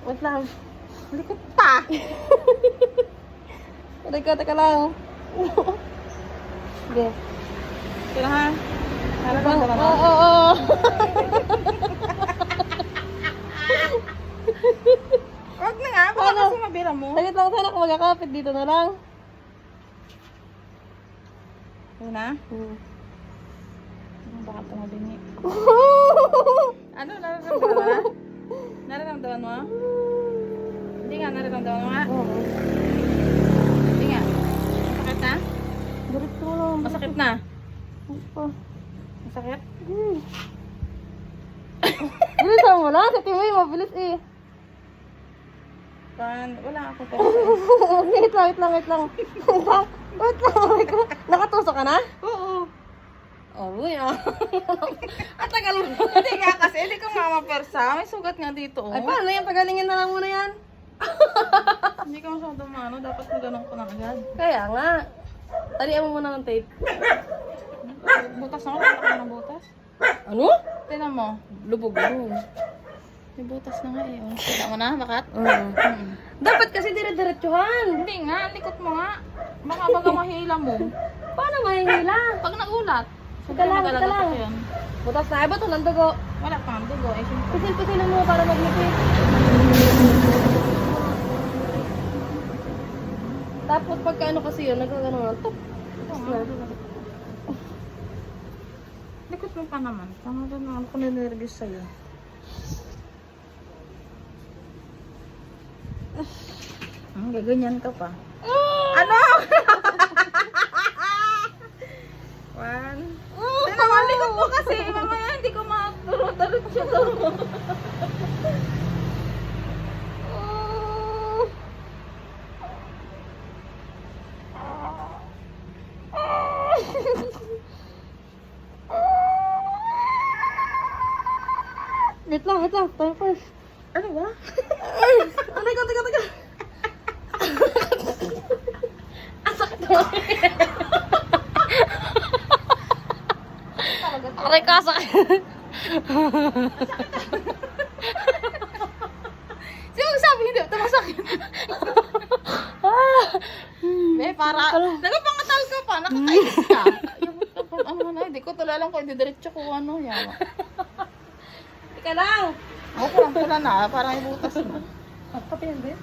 Wait lang. Likot pa. Teka lang. Sige. Kaya ha? Nararamdaman mo? Oo. Wag na nga, baka Ano? kasi mabira mo. Sagit lang sana kung magkakapit dito na lang. Yun na? Baka tumabingi. Ano, nararamdaman mo? Nararamdaman mo? Hindi nga, nararamdaman mo nga. Oo. Hindi nga. Masakit na? Diretso lang. Masakit na? Opo. Masakit? Bilisan mo lang. Sa timoy, mabilis eh. Wala ako pero. Wait lang. Wait lang. Nakatusok ka na? Oo. Oh, uy ah. At tagal mo. Hindi nga kasi, hindi ko nga mapersa. May sugat nga dito. Oh. Ay, paano yan? Pagalingin na lang muna yan. Hindi ko masyadong maano. Dapat maganon ko na agad. Kaya nga. Talian mo muna ng tape. Butas na ako. Wala ka ng butas. Ano? Tignan mo. Lubog mo. May butas na nga eh. Oh. Kita mo na, bakat? Dapat kasi dire-diretsuhan. Hindi nga, likot mo nga. Baka baga mahila mo. Paano mahihila? Pag nagulat. Teka lang, teka lang. Yun. Butas na. Ay, ba't ng dugo? Wala pa ang dugo. Eh, siyempre. Pisil-pisilin mo para maglipit. Tapos pagka ano kasi yun, nagkagano na. Top. Ito nga. Likot mo pa naman. Tama doon na ako ninervous sa'yo. Gaganyan ka pa. Ano? One. Tinaman, likot mo kasi. Mamaya hindi ko makaturo-darot siya to. Wait lang. Time first. Ano ba? Ay, teka. Ang sakit naman. Aray ka, sakit. Sino magsabi hindi? Ito masakit. Para, nagapangatal ka pa, nakakainis ka. Ano na, hindi ko tula lang kung hindi diretso ko ano, yawa. Teka lang. Ako, pula na, parang may butas na. Pati yan, be.